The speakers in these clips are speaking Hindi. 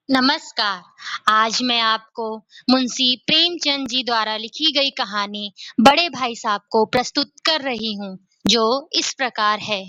नमस्कार। आज मैं आपको मुंशी प्रेमचंद जी द्वारा लिखी गई कहानी बड़े भाई साहब को प्रस्तुत कर रही हूँ, जो इस प्रकार है।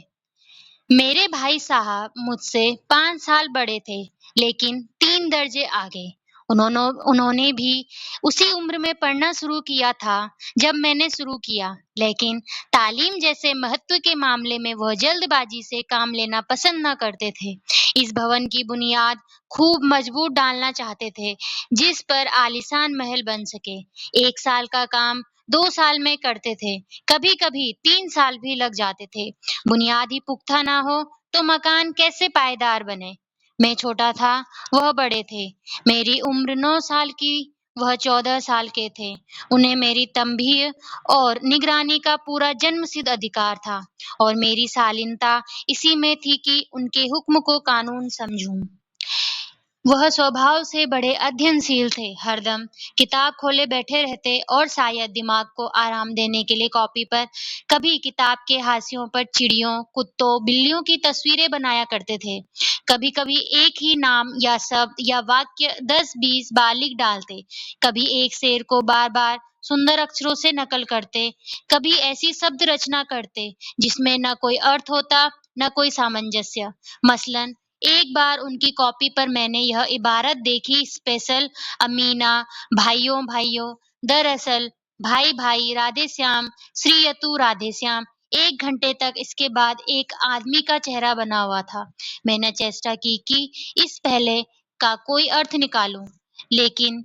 मेरे भाई साहब मुझसे 5 साल बड़े थे, लेकिन 3 दर्जे आगे। उन्होंने उन्होंने भी उसी उम्र में पढ़ना शुरू किया था जब मैंने शुरू किया, लेकिन तालीम जैसे महत्व के मामले में वह जल्दबाजी से काम लेना पसंद न करते थे। इस भवन की बुनियाद खूब मजबूत डालना चाहते थे, जिस पर आलीशान महल बन सके। 1 साल का काम 2 साल में करते थे, कभी-कभी 3 साल भी लग जाते थे। बुनियाद ही पुख्ता ना हो तो मकान कैसे पायदार बने। मैं छोटा था, वह बड़े थे। मेरी उम्र 9 साल की, वह 14 साल के थे। उन्हें मेरी तंबीह और निगरानी का पूरा जन्मसिद्ध अधिकार था और मेरी शालीनता इसी में थी कि उनके हुक्म को कानून समझूं। वह स्वभाव से बड़े अध्ययनशील थे, हरदम किताब खोले बैठे रहते और शायद दिमाग को आराम देने के लिए कॉपी पर कभी किताब के हाशियों पर चिड़ियों, कुत्तों, बिल्लियों की तस्वीरें बनाया करते थे। कभी-कभी एक ही नाम या शब्द या वाक्य 10-20 बार लिख डालते। कभी एक शेर को बार-बार सुंदर अक्षरों से नकल करते, कभी ऐसी शब्द रचना करते जिसमें न कोई अर्थ होता, न कोई सामंजस्य। मसलन एक बार उनकी कॉपी पर मैंने यह इबारत देखी स्पेशल अमीना भाइयों भाइयों दरअसल भाई भाई राधेश्याम श्रीयतु राधेश्याम 1 घंटे तक इसके बाद एक आदमी का चेहरा बना हुआ था। मैंने चेष्टा की कि इस पहले का कोई अर्थ निकालूं, लेकिन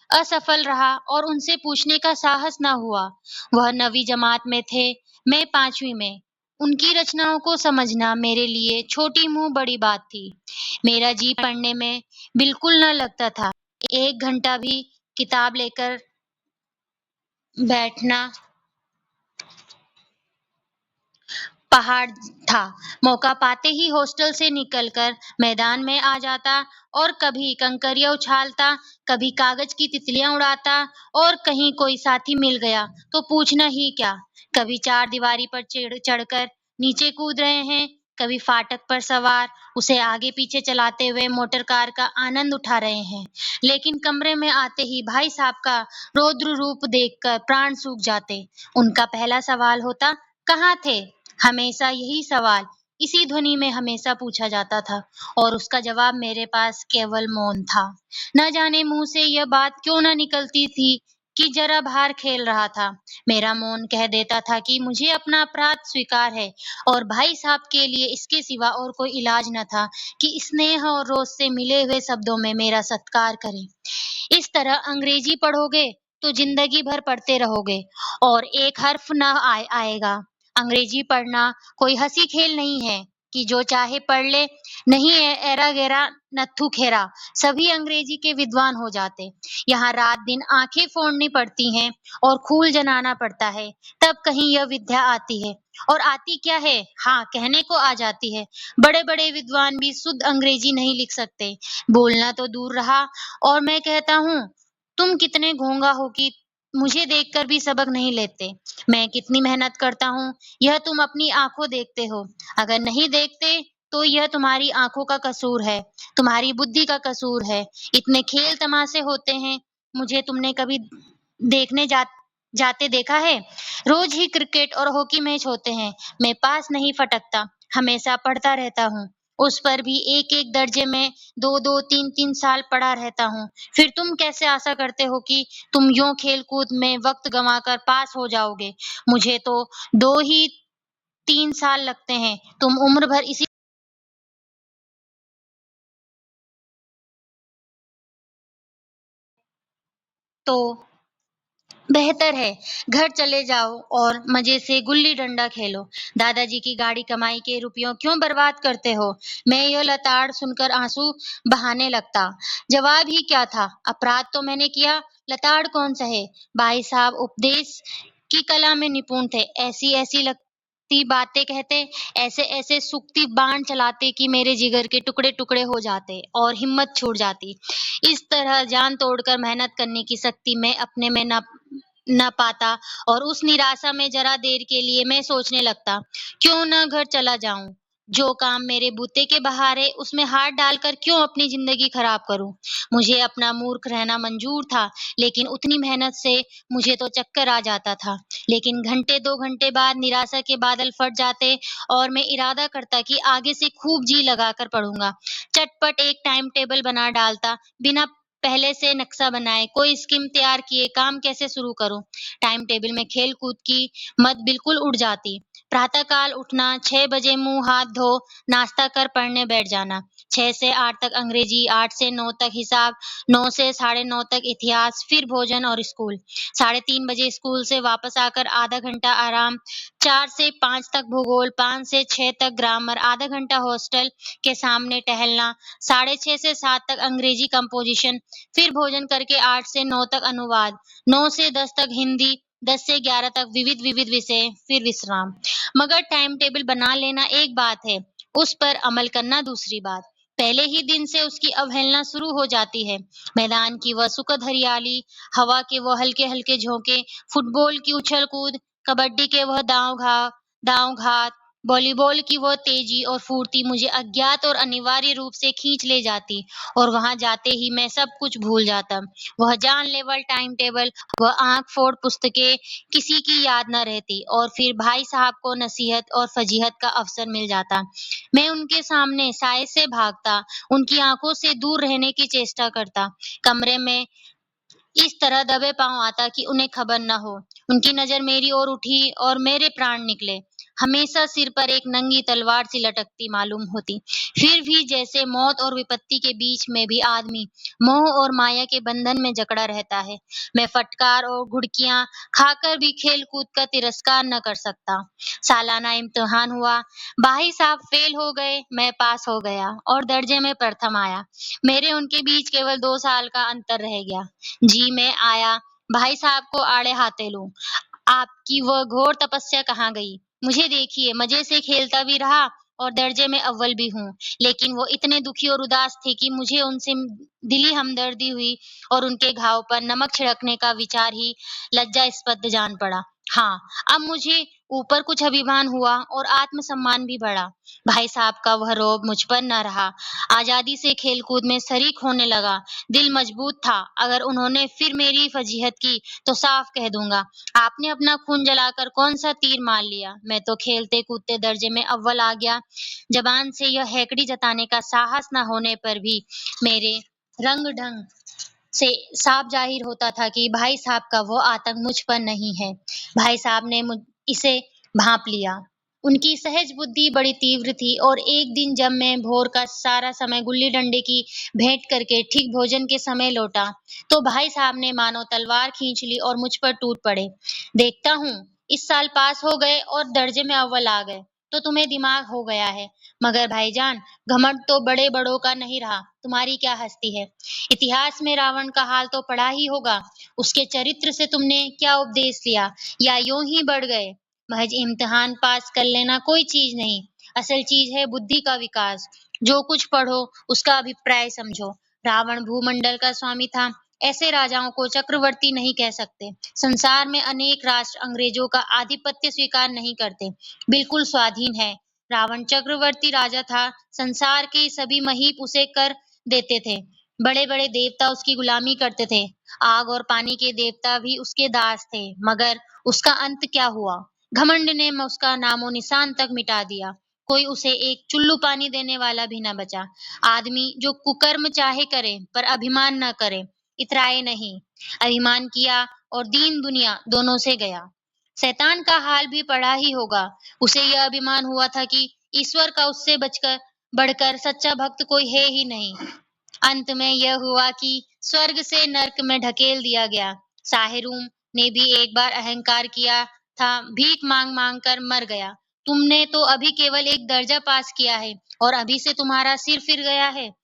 असफल रहा और उनसे पूछने का साहस न हुआ। वह 9वीं जमात में थे, मैं 5वीं में। उनकी रचनाओं को समझना मेरे लिए छोटी मुंह बड़ी बात थी। मेरा जी पढ़ने में बिल्कुल न लगता था। 1 घंटा भी किताब लेकर बैठना पहाड़ था। मौका पाते ही हॉस्टल से निकलकर मैदान में आ जाता और कभी कंकरियाँ उछालता, कभी कागज की तितलियाँ उड़ाता और कहीं कोई साथी मिल गया तो पूछना ही क्या। कभी चारदीवारी पर चढ़कर नीचे कूद रहे हैं, कभी फाटक पर सवार उसे आगे पीछे चलाते हुए मोटर कार का आनंद उठा रहे हैं। लेकिन कमरे में आते ही भाई साहब का रौद्र रूप देखकर प्राण सूख जाते। उनका पहला सवाल होता, कहाँ थे? हमेशा यही सवाल इसी ध्वनि में हमेशा पूछा जाता था और उसका जवाब मेरे पास केवल मौन था। न जाने मुंह से यह बात क्यों न निकलती थी कि जरा बाहर खेल रहा था। मेरा मौन कह देता था कि मुझे अपना अपराध स्वीकार है और भाई साहब के लिए इसके सिवा और कोई इलाज न था कि स्नेह और रोज से मिले हुए शब्दों में मेरा सत्कार करें। इस तरह अंग्रेजी पढ़ोगे तो जिंदगी भर पढ़ते रहोगे और एक हर्फ न आएगा। अंग्रेजी पढ़ना कोई हंसी खेल नहीं है कि जो चाहे पढ़ ले, नहीं है ऐरा गैरा नत्थु खेरा, सभी अंग्रेजी के विद्वान हो जाते। यहाँ रात दिन आंखें फोड़नी पड़ती हैं और खूल जनाना पड़ता है, तब कहीं यह विद्या आती है। और आती क्या है? हाँ, कहने को आ जाती है। बड़े-बड़े विद्वान भी शुद्ध अंग्रेजी नहीं लिख सकते, बोलना तो दूर रहा। और मैं कहता हूँ, तुम कितने घोंघा हो कि मुझे देखकर भी सबक नहीं लेते। मैं कितनी मेहनत करता हूँ, यह तुम अपनी आँखों देखते हो। अगर नहीं देखते, तो यह तुम्हारी आँखों का कसूर है, तुम्हारी बुद्धि का कसूर है। इतने खेल तमाशे होते हैं, मुझे तुमने कभी देखने जाते देखा है? रोज ही क्रिकेट और हॉकी मैच होते हैं, मैं पास नहीं फटकता, हमेशा पढ़ता रहता हूँ। उस पर भी एक-एक दर्जे में 2-2, 3-3 साल पढ़ा रहता हूँ। फिर तुम कैसे आशा करते हो कि तुम यूँ खेल-कूद में वक़्त गँवाकर पास हो जाओगे? मुझे तो 2 ही 3 साल लगते हैं। तुम उम्र भर इसी तो बेहतर है घर चले जाओ और मज़े से गुल्ली-डंडा खेलो। दादाजी की गाढ़ी कमाई के रुपयों क्यों बर्बाद करते हो? मैं यह लताड़ सुनकर आँसू बहाने लगता। जवाब ही क्या था? अपराध तो मैंने किया, लताड़ कौन सहे? भाई साहब उपदेश की कला में निपुण थे। ऐसी-ऐसी लगती बातें कहते, ऐसे-ऐसे सूखती बाण चलाते कि मेरे जिगर के टुकड़े-टुकड़े हो जाते और हिम्मत छूट जाती। इस तरह जान तोड़कर मेहनत करने की शक्ति मैं अपने में न पाता और उस निराशा में जरा देर के लिए मैं सोचने लगता, क्यों ना घर चला जाऊं। जो काम मेरे बूते के बाहर है, उसमें हाथ डालकर क्यों अपनी ज़िंदगी खराब करूँ? मुझे अपना मूर्ख रहना मंज़ूर था, लेकिन उतनी मेहनत से मुझे तो चक्कर आ जाता था। लेकिन घंटे 2 घंटे बाद निराशा के बादल फट जाते और मैं इरादा करता कि आगे से खूब जी लगाकर पढ़ूँगा। चटपट एक टाइम टेबल बना डालता, बिना पहले से नक्शा बनाए, कोई स्कीम तैयार किए काम कैसे शुरू करूँ? टाइम टेबल में खेल-कूद की मत बिल्कुल उड़ जाती। प्रातः काल उठना, 6 बजे मुँह हाथ धो, नाश्ता कर पढ़ने बैठ जाना। 6 से 8 तक अंग्रेजी, 8 से 9 तक हिसाब, 9 से साढ़े 9 तक इतिहास, फिर भोजन और स्कूल। साढ़े 3 बजे स्कूल से वापस आकर आधा घंटा आराम, 4 से 5 तक भूगोल, 5 से 6 तक ग्रामर, आधा घंटा हॉस्टल के सामने टहलना, साढ़े 6 से 7 तक अंग्रेजी कंपोज़िशन, फिर भोजन करके 8 से 9 तक अनुवाद, 9 से 10 तक हिंदी, 10 से 11 तक विविध विषय, फिर विश्राम। मगर टाइम टेबल बना लेना एक बात है, उस पर अमल करना दूसरी बात। पहले ही दिन से उसकी अवहेलना शुरू हो जाती है। मैदान की वह सुखद हरियाली, हवा के वो हल्के-हल्के झोंके, फुटबॉल की उछल-कूद, कबड्डी के वह दाँव-घात, वॉलीबॉल की वो तेजी और फुर्ती मुझे अज्ञात और अनिवार्य रूप से खींच ले जाती और वहाँ जाते ही मैं सब कुछ भूल जाता। वह जानलेवा टाइम टेबल, वह आँख फोड़ पुस्तकें, किसी की याद न रहती और फिर भाई साहब को नसीहत और फजीहत का अवसर मिल जाता। मैं उनके सामने साए से भागता, उनकी आँखों से दूर रहने की चेष्टा करता। कमरे में इस तरह दबे पाँव आता कि उन्हें खबर न हो। उनकी नज़र मेरी ओर उठी और मेरे प्राण निकले। हमेशा सिर पर एक नंगी तलवार सी लटकती मालूम होती। फिर भी जैसे मौत और विपत्ति के बीच में भी आदमी मोह और माया के बंधन में जकड़ा रहता है। मैं फटकार और घुड़कियाँ खाकर भी खेल-कूद का तिरस्कार न कर सकता। सालाना इम्तिहान हुआ, भाई साहब फेल हो गए, मैं पास हो गया और दर्जे में प्रथम आया। मेरे उनके बीच केवल 2 साल का अंतर रह गया। जी, मैं आया, भाई साहब को आड़े हाथे लूँ। आपकी वह घोर तपस्या कहाँ गई? मुझे देखिए, मज़े से खेलता भी रहा और दर्जे में अव्वल भी हूँ। लेकिन वो इतने दुखी और उदास थे कि मुझे उनसे दिली हमदर्दी हुई और उनके घाव पर नमक छिड़कने का विचार ही लज्जास्पद जान पड़ा। हाँ, अब मुझे ऊपर कुछ अभिमान हुआ और आत्मसम्मान भी बढ़ा। भाई साहब का वह रौब मुझ पर न रहा। आज़ादी से खेल-कूद में शरीक होने लगा। दिल मजबूत था, अगर उन्होंने फिर मेरी फजीहत की, तो साफ कह दूँगा, आपने अपना खून जलाकर कौन-सा तीर मार लिया? मैं तो खेलते-कूदते दर्जे में अव्वल आ गया। ज़बान से यह हैकड़ी जताने का साहस न होने पर भी मेरे रंग-ढंग से साफ ज़ाहिर होता था कि भाई साहब का वो आतंक मुझ पर नहीं है। भाई साहब ने मुझ इसे भाँप लिया। उनकी सहज बुद्धि बड़ी तीव्र थी और एक दिन जब मैं भोर का सारा समय गुल्ली-डंडे की भेंट करके ठीक भोजन के समय लौटा, तो भाई साहब ने मानो तलवार खींच ली और मुझ पर टूट पड़े। देखता हूँ, इस साल पास हो गए और दर्जे में अव्वल आ गए, तो तुम्हें दिमाग हो गया है। मगर भाईजान, घमंड तो बड़े-बड़ों का नहीं रहा, तुम्हारी क्या हस्ती है? इतिहास में रावण का हाल तो पढ़ा ही होगा। उसके चरित्र से तुमने क्या उपदेश लिया या यूं ही बढ़ गए? महज इम्तिहान पास कर लेना कोई चीज नहीं। असल चीज है बुद्धि का विकास। जो कुछ पढ़ो उसका अभिप्राय समझो। रावण भूमंडल का स्वामी था। ऐसे राजाओं को चक्रवर्ती नहीं कह सकते। संसार में अनेक राष्ट्र अंग्रेजों का आधिपत्य स्वीकार नहीं करते। बिल्कुल स्वाधीन है। रावण चक्रवर्ती राजा था। संसार के सभी महीप उसे कर देते थे। बड़े-बड़े देवता उसकी गुलामी करते थे। आग और पानी के देवता भी उसके दास थे, मगर उसका अंत क्या हुआ? घमंड ने उसका नामो-निशान तक मिटा दिया। कोई उसे एक चुल्लू पानी देने वाला भी न बचा। आदमी जो कुकर्म चाहे करे, पर अभिमान न करे, इतराए नहीं। अभिमान किया और दीन दुनिया दोनों से गया। शैतान का हाल भी पड़ा ही होगा। उसे यह अभिमान हुआ था कि ईश्वर का उससे बचकर बढ़कर सच्चा भक्त कोई है ही नहीं। अंत में यह हुआ कि स्वर्ग से नर्क में ढकेल दिया गया। साहिरूम ने भी एक बार अहंकार किया था, भीख मांग-मांग कर मर गया। तुमने तो अभी केवल एक दर्जा पास किया है और अभी से तुम्हारा सिर फिर गया है।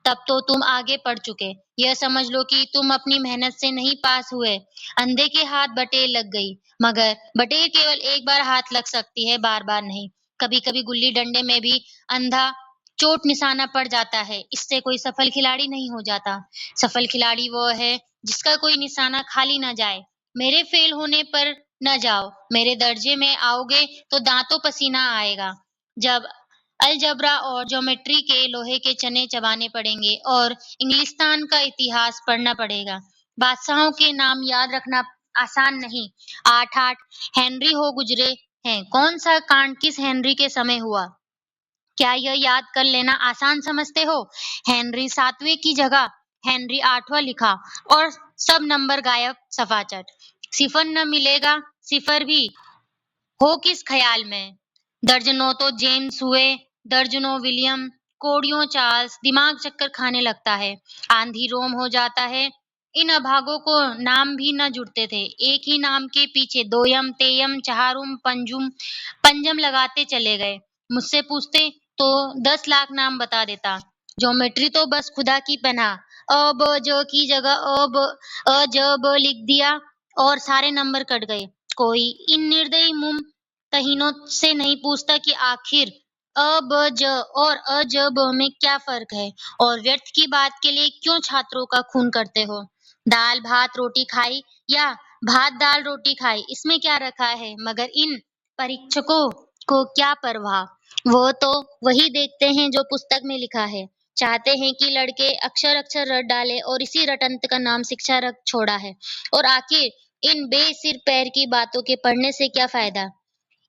तब तो तुम आगे बढ़ चुके। यह समझ लो कि तुम अपनी मेहनत से नहीं पास हुए। अंधे के हाथ बटेर लग गई, मगर बटेर केवल एक बार हाथ लग सकती है, बार-बार नहीं। कभी-कभी गुल्ली डंडे में भी अंधा चोट निशाना पड़ जाता है। इससे कोई सफल खिलाड़ी नहीं हो जाता। सफल खिलाड़ी वो है जिसका कोई निशाना खाली ना जाए। मेरे फेल होने पर न जाओ। मेरे दर्जे में आओगे तो दाँतों पसीना आएगा। जब अलजबरा और ज्योमेट्री के लोहे के चने चबाने पड़ेंगे और इंग्लिस्तान का इतिहास पढ़ना पड़ेगा। बादशाहों के नाम याद रखना आसान नहीं। 8-8 हेनरी हो गुजरे हैं। कौन सा कांड किस हेनरी के समय हुआ? क्या यह याद कर लेना आसान समझते हो? हेनरी 7वें की जगह हेनरी 8वां लिखा और सब नंबर गायब सफाचट। सिफर न मिलेगा, सिफर भी हो किस ख़याल में? दर्जनों तो जेम्स हुए, दर्जनों विलियम, कोड़ियों चार्ल्स, दिमाग चक्कर खाने लगता है, आंधी रोम हो जाता है। इन अभागों को नाम भी न जुड़ते थे। एक ही नाम के पीछे दोयम, तेयम, चहारुम, पंजम लगाते चले गए। मुझसे पूछते तो 10 लाख नाम बता देता। ज्योमेट्री तो बस खुदा की पनाह। अ, ब, ज की जगह अ, ज, ब लिख दिया और सारे नंबर कट गए। कोई इन निर्दयी मुमतहिनों से नहीं पूछता कि आखिर अ, ब, ज और अ, ज, ब में क्या फ़र्क है और व्यर्थ की बात के लिए क्यों छात्रों का खून करते हो? दाल, भात, रोटी खाई या भात, दाल, रोटी खाई, इसमें क्या रखा है? मगर इन परीक्षकों को क्या परवाह? वो तो वही देखते हैं जो पुस्तक में लिखा है। चाहते हैं कि लड़के अक्षर-अक्षर रट डालें और इसी रटंत का नाम शिक्षा रख छोड़ा है। और आखिर इन बेसिर पैर की बातों के पढ़ने से क्या फ़ायदा?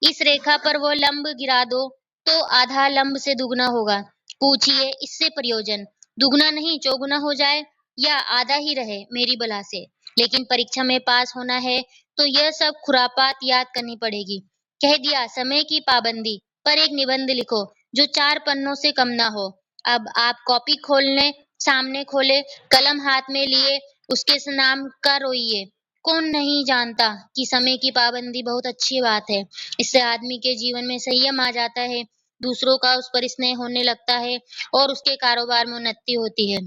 इस रेखा पर वो लंब गिरा दो, तो आधा लंब से दुगना होगा। पूछिए इससे प्रयोजन? दुगना नहीं चौगुना हो जाए या आधा ही रहे मेरी बला से। लेकिन परीक्षा में पास होना है, तो यह सब खुरापात याद करनी पड़ेगी। कह दिया समय की पाबंदी पर एक निबंध लिखो, जो 4 पन्नों से कम ना हो। अब आप कॉपी खोलने सामने खोले, कलम हाथ में लिए, उसके नाम का रोइए। कौन नहीं जानता कि समय की पाबंदी बहुत अच्छी बात है। इससे आदमी के जीवन में संयम आ जाता है, दूसरों का उस पर स्नेह होने लगता है और उसके कारोबार में उन्नति होती है।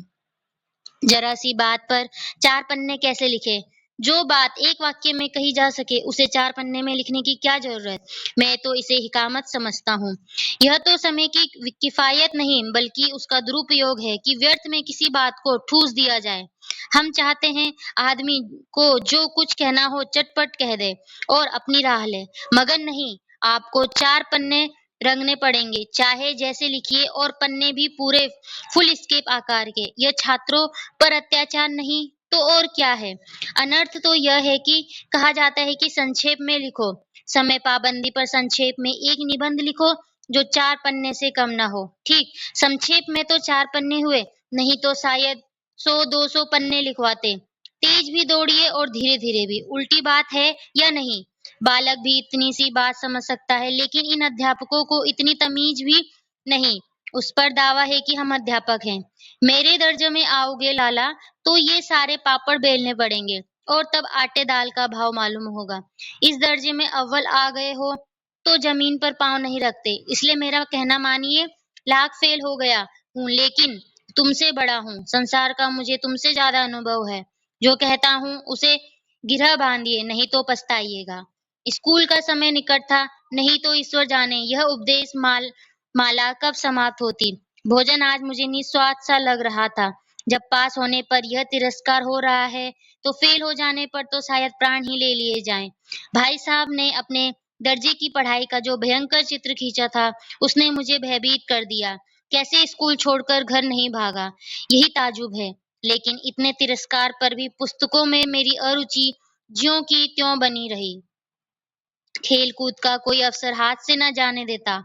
ज़रा-सी बात पर 4 पन्ने कैसे लिखें? जो बात 1 वाक्य में कही जा सके, उसे 4 पन्ने में लिखने की क्या ज़रूरत? मैं तो इसे हिकामत समझता हूँ। यह तो समय की किफ़ायत नहीं, बल्कि उसका दुरुपयोग है कि व्यर्थ में किसी बात को ठूँस दिया जाए। हम चाहते हैं आदमी को जो कुछ कहना हो चट-पट कह दे और अपनी राह ले, मगर नहीं, आपको 4 पन्ने रंगने पड़ेंगे, चाहे जैसे लिखिए और पन्ने भी पूरे फुल स्केप आकार के। यह छात्रों पर अत्याचार नहीं तो और क्या है? अनर्थ तो यह है कि कहा जाता है कि संक्षेप में लिखो। समय पाबंदी पर संक्षेप में एक निबंध लिखो जो 4 पन्ने से कम ना हो। ठीक, संक्षेप में तो 4 पन्ने हुए, नहीं तो शायद 100-200 पन्ने लिखवाते। तेज भी दौड़िए और धीरे-धीरे भी। उल्टी बात है या नहीं? बालक भी इतनी सी बात समझ सकता है, लेकिन इन अध्यापकों को इतनी तमीज़ भी नहीं। उस पर दावा है कि हम अध्यापक हैं। मेरे दर्जे में आओगे लाला, तो ये सारे पापड़ बेलने पड़ेंगे और तब आटे-दाल का भाव मालूम होगा। इस दर्जे में अव्वल आ गए हो, तो ज़मीन पर पाँव नहीं रखते। इसलिए मेरा कहना मानिए, लाख फ़ेल हो गया हूँ, लेकिन तुमसे बड़ा हूँ। संसार का मुझे तुमसे ज़्यादा अनुभव है। जो कहता हूँ, उसे गिरह बाँधिए, नहीं तो पछताइएगा। स्कूल का समय निकट था, नहीं तो ईश्वर जाने यह उपदेश माला कब समाप्त होती। भोजन आज मुझे निस्वाद सा लग रहा था। जब पास होने पर यह तिरस्कार हो रहा है, तो फेल हो जाने पर तो शायद प्राण ही ले लिए जाएँ। भाई साहब ने अपने दर्जे की पढ़ाई का जो भयंकर चित्र खींचा था, उसने मुझे भयभीत कर दिया। कैसे स्कूल छोड़कर घर नहीं भागा, यही ताज्जुब है। लेकिन इतने तिरस्कार पर भी पुस्तकों में मेरी अरुचि ज्यों की त्यों बनी रही। खेल-कूद का कोई अवसर हाथ से न जाने देता।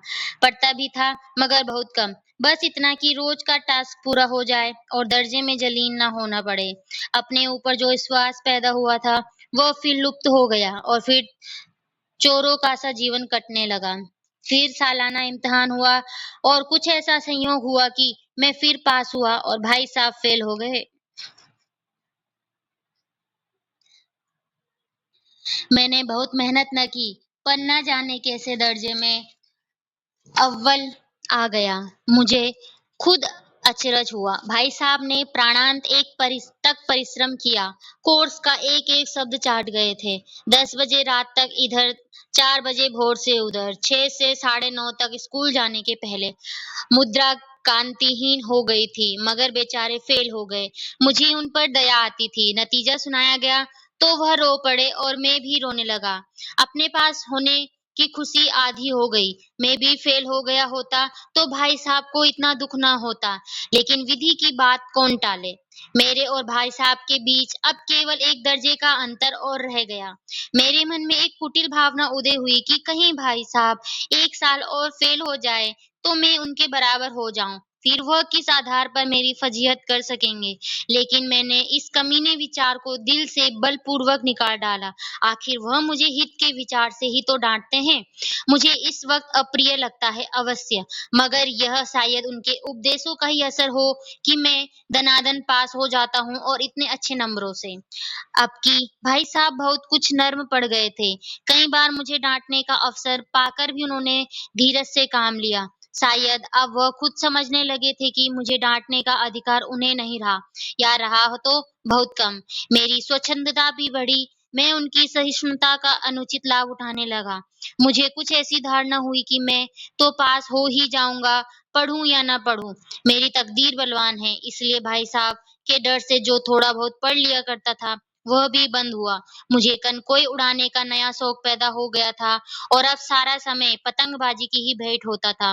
पढ़ता भी था मगर बहुत कम। बस इतना कि रोज़ का टास्क पूरा हो जाए और दर्जे में जलीन न होना पड़े। अपने ऊपर जो विश्वास पैदा हुआ था, वह फिर लुप्त हो गया और फिर चोरों का सा जीवन कटने लगा। फिर सालाना इम्तिहान हुआ और कुछ ऐसा संयोग हुआ कि मैं फिर पास हुआ और भाई साहब फेल हो गए। मैंने बहुत मेहनत न की, पर न जाने कैसे दर्जे में अव्वल आ गया। मुझे खुद अचरज हुआ। भाई साहब ने प्राणांत एक तक परिश्रम किया। कोर्स का एक-एक शब्द चाट गए थे। 10 बजे रात तक इधर, 4 बजे भोर से उधर, 6 से साढ़े 9 तक स्कूल जाने के पहले। मुद्रा कांतिहीन हो गई थी, मगर बेचारे फेल हो गए। मुझे उन पर दया आती थी। नतीजा सुनाया गया, तो वह रो पड़े और मैं भी रोने लगा। अपने पास होने कि खुशी आधी हो गई। मैं भी फेल हो गया होता तो भाई साहब को इतना दुःख ना होता। लेकिन विधि की बात कौन टाले? मेरे और भाई साहब के बीच अब केवल एक दर्जे का अंतर और रह गया। मेरे मन में एक कुटिल भावना उदय हुई कि कहीं भाई साहब 1 साल और फेल हो जाए तो मैं उनके बराबर हो जाऊँ। फिर वह किस आधार पर मेरी फजीहत कर सकेंगे? लेकिन मैंने इस कमीने विचार को दिल से बलपूर्वक निकाल डाला। आखिर वह मुझे हित के विचार से ही तो डाँटते हैं। मुझे इस वक़्त अप्रिय लगता है अवश्य, मगर यह शायद उनके उपदेशों का ही असर हो कि मैं दनादन पास हो जाता हूँ और इतने अच्छे नंबरों से। अब की भाई साहब बहुत कुछ नर्म पड़ गए थे। कई बार मुझे डाँटने का अवसर पाकर भी उन्होंने धीरज से काम लिया। शायद अब वह खुद समझने लगे थे कि मुझे डाँटने का अधिकार उन्हें नहीं रहा, या रहा हो तो बहुत कम। मेरी स्वच्छंदता भी बढ़ी। मैं उनकी सहिष्णुता का अनुचित लाभ उठाने लगा। मुझे कुछ ऐसी धारणा हुई कि मैं तो पास हो ही जाऊँगा, पढ़ूँ या ना पढ़ूँ। मेरी तकदीर बलवान है, इसलिए भाई साहब के डर से जो थोड़ा बहुत पढ़ लिया करता था, वह भी बंद हुआ। मुझे कनकोई उड़ाने का नया शौक पैदा हो गया था और अब सारा समय पतंगबाजी की ही भेंट होता था।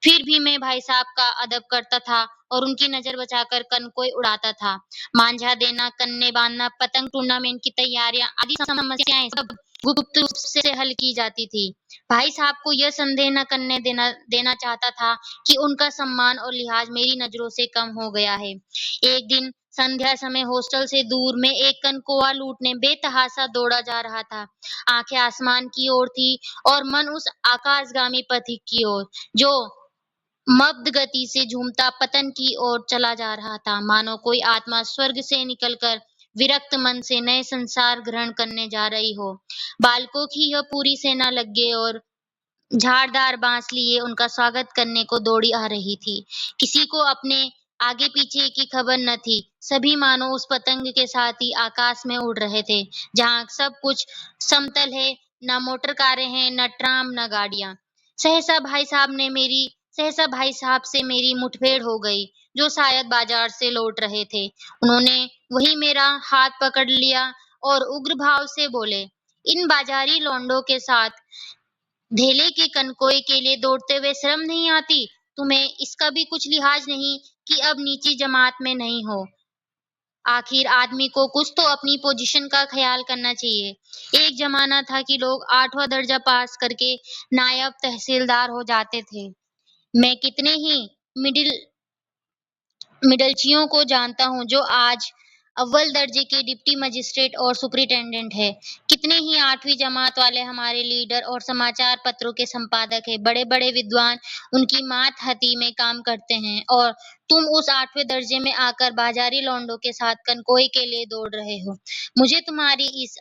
फिर भी मैं भाई साहब का अदब करता था और उनकी नज़र बचाकर कनकोई उड़ाता था। मांझा देना, कन्ने बाँधना, पतंग टूर्नामेंट की तैयारियाँ आदि समस्याएँ सब गुप्त रूप से हल की जाती थी। भाई साहब को यह संदेह न करने देना देना चाहता था कि उनका सम्मान और लिहाज़ मेरी नज़रों से कम हो गया है। एक दिन संध्या समय हॉस्टल से दूर मैं एक कनकौआ लूटने बेतहाशा दौड़ा जा रहा था। आँखें आसमान की ओर थी और मन उस आकाशगामी पथिक की ओर, जो मब्द गति से झूमता पतन की ओर चला जा रहा था, मानो कोई आत्मा स्वर्ग से निकलकर विरक्त मन से नए संसार ग्रहण करने जा रही हो। बालकों की यह पूरी सेना लग गई और झाड़दार बाँस लिए उनका स्वागत करने को दौड़ी आ रही थी। किसी को अपने आगे-पीछे की खबर न थी। सभी मानो उस पतंग के साथ ही आकाश में उड़ रहे थे, जहाँ सब कुछ समतल है, न मोटर कारें हैं, न ट्राम, न गाड़ियाँ। सहसा भाई साहब ने मेरी सहसा भाई साहब से मेरी मुठभेड़ हो गई, जो शायद बाज़ार से लौट रहे थे। उन्होंने वहीं मेरा हाथ पकड़ लिया और उग्र भाव से बोले, "इन बाज़ारी लौंडों के साथ धेले के कनकोई के लिए दौड़ते हुए शर्म नहीं आती? तुम्हें इसका भी कुछ लिहाज नहीं कि अब नीची जमात में नहीं हो? आखिर आदमी को कुछ तो अपनी पोजीशन का ख़्याल करना चाहिए। एक ज़माना था कि लोग 8वाँ दर्जा पास करके नायब तहसीलदार हो जाते थे। मैं कितने ही मिडिल मिडलचियों को जानता हूँ जो आज अव्वल दर्जे के डिप्टी मजिस्ट्रेट और सुपरिटेंडेंट है। कितने ही 8वीं जमात वाले हमारे लीडर और समाचार पत्रों के संपादक हैं। बड़े-बड़े विद्वान उनकी मातहती में काम करते हैं और तुम उस 8वें दर्जे में आकर बाज़ारी लौंडों के साथ कनकोई के लिए दौड़ रहे हो। मुझे तुम्हारी इस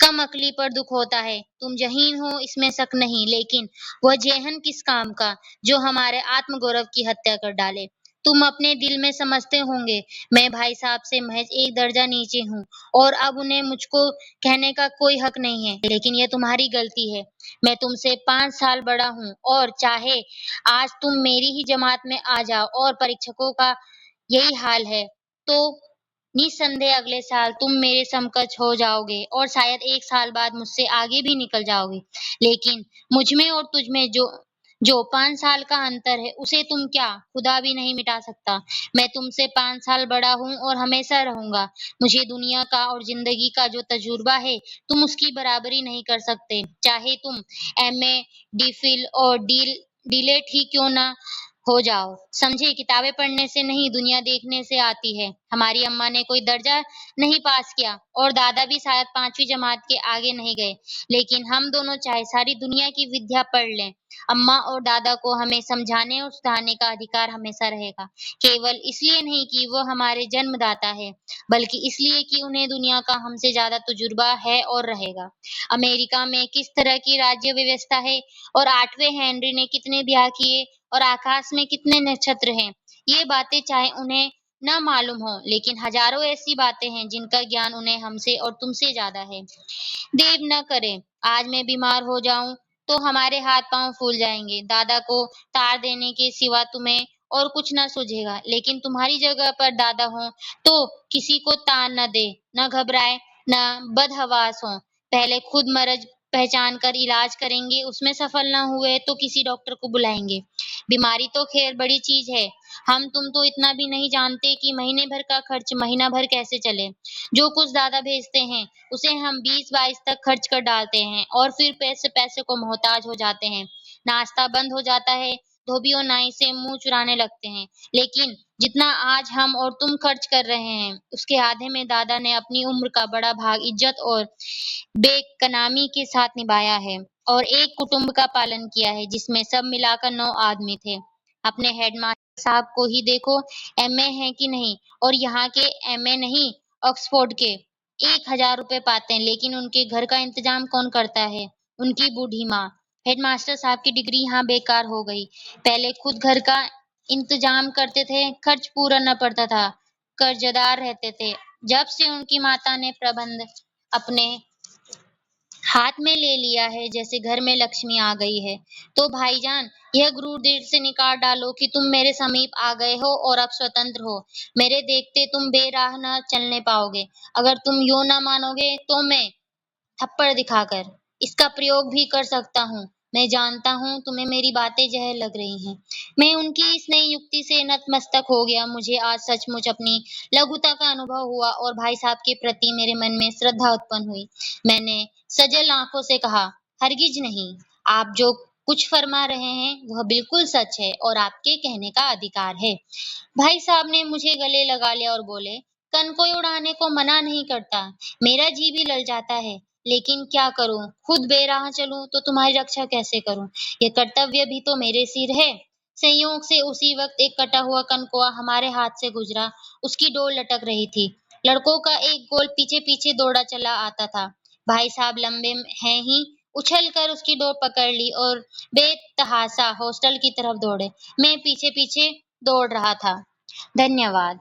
कम-अक्ली पर दुःख होता है। तुम ज़हीन हो इसमें शक नहीं, लेकिन वह ज़हन किस काम का, जो हमारे आत्मगौरव की हत्या कर डाले। तुम अपने दिल में समझते होंगे, मैं भाई साहब से महज़ एक दर्जा नीचे हूँ और अब उन्हें मुझको कहने का कोई हक नहीं है, लेकिन ये तुम्हारी गलती है। मैं तुमसे 5 साल बड़ा हूँ और चाहे आज तुम मेरी ही जमात में आ जाओ और परीक्षकों का यही हाल है, तो निस्संदेह अगले साल तुम मेरे समकक्ष हो जाओगे और शायद 1 साल बाद मुझसे आगे भी निकल जाओगे। लेकिन मुझ में और तुझ में जो 5 साल का अंतर है, उसे तुम क्या खुदा भी नहीं मिटा सकता। मैं तुमसे 5 साल बड़ा हूँ और हमेशा रहूँगा। मुझे दुनिया का और ज़िंदगी का जो तजुर्बा है, तुम उसकी बराबरी नहीं कर सकते। चाहे तुम एमए, डिफ़िल और डीलेट ही क्यों ना हो जाओ। समझे, किताबें पढ़ने से नहीं, दुनिया देखने से आती है। हमारी अम्मा ने कोई दर्जा नहीं पास किया और दादा भी शायद 5वीं जमात के आगे नहीं गए। लेकिन हम दोनों चाहे सारी दुनिया की विद्या पढ़ लें, अम्मा और दादा को हमें समझाने और सुधारने का अधिकार हमेशा रहेगा। केवल इसलिए नहीं कि वो हमारे जन्मदाता हैं, बल्कि इसलिए कि उन्हें दुनिया का हमसे ज़्यादा तजुर्बा है और रहेगा। अमेरिका में किस तरह की राज्य व्यवस्था है और 8वें हेनरी ने कितने ब्याह किए और आकाश में कितने नक्षत्र हैं, ये बातें चाहे उन्हें न मालूम हो, लेकिन हज़ारों ऐसी बातें हैं जिनका ज्ञान उन्हें हमसे और तुमसे ज़्यादा है। देव न करे, आज मैं बीमार हो जाऊँ, तो हमारे हाथ-पाँव फूल जाएँगे। दादा को तार देने के सिवा तुम्हें और कुछ न सूझेगा, लेकिन तुम्हारी जगह पर दादा हों, तो किसी को तार न दें, न घबराएँ, न बदहवास हों। पहले खुद मरज पहचान कर इलाज करेंगे, उसमें सफल ना हुए तो किसी डॉक्टर को बुलाएँगे। बीमारी तो ख़ैर बड़ी चीज़ है, हम तुम तो इतना भी नहीं जानते कि महीने भर का खर्च महीना भर कैसे चले। जो कुछ दादा भेजते हैं, उसे हम 20-22 तक खर्च कर डालते हैं और फिर पैसे-पैसे को मोहताज हो जाते हैं। नाश्ता बंद हो जाता है, धोबी और नाई से मुँह चुराने लगते हैं। लेकिन जितना आज हम और तुम खर्च कर रहे हैं, उसके आधे में दादा ने अपनी उम्र का बड़ा भाग इज़्ज़त और बेकनामी के साथ निभाया है और एक कुटुंब का पालन किया है जिसमें सब मिलाकर 9 आदमी थे। अपने हेडमास्टर साहब को ही देखो, एमए हैं कि नहीं और यहाँ के एमए नहीं, ऑक्सफोर्ड के 1000 रुपए पाते हैं, लेकिन उनके घर का इंतज़ाम कौन करता है? उनकी बूढ़ी माँ। हेडमास्टर साहब की डिग्री यहाँ बेकार हो गई। पहले खुद घर का इंतज़ाम करते थे, खर्च पूरा न पड़ता था, कर्ज़दार रहते थे। जब से उनकी माता ने प्रबंध अपने हाथ में ले लिया है जैसे घर में लक्ष्मी आ गई है। तो भाईजान, यह गुरूर दिल से निकाल डालो कि तुम मेरे समीप आ गए हो और अब स्वतंत्र हो। मेरे देखते तुम बेराह न चलने पाओगे। अगर तुम यूँ न मानोगे तो मैं थप्पड़ दिखाकर इसका प्रयोग भी कर सकता हूँ। मैं जानता हूँ तुम्हें मेरी बातें ज़हर लग रही हैं। मैं उनकी इस नई युक्ति से नतमस्तक हो गया। मुझे आज सचमुच अपनी लघुता का अनुभव हुआ और भाई साहब के प्रति मेरे मन में श्रद्धा उत्पन्न हुई। मैंने सजल आँखों से कहा, हरगिज़ नहीं, आप जो कुछ फरमा रहे हैं वह बिल्कुल सच है और आपके कहने का अधिकार है। भाई साहब ने मुझे गले लगा लिया और बोले, "कन कोई उड़ाने को मना नहीं करता, मेरा जी भी लल जाता है, लेकिन क्या करूँ, खुद बेराह चलूँ तो तुम्हारी रक्षा कैसे करूँ? ये कर्तव्य भी तो मेरे सिर है।" संयोग से उसी वक़्त एक कटा हुआ कनकोआ हमारे हाथ से गुज़रा, उसकी डोर लटक रही थी। लड़कों का एक गोल पीछे-पीछे दौड़ा चला आता था। भाई साहब लंबे हैं ही, उछल कर उसकी डोर पकड़ ली और बेतहाशा हॉस्टल की तरफ दौड़े। मैं पीछे-पीछे दौड़ रहा था। धन्यवाद।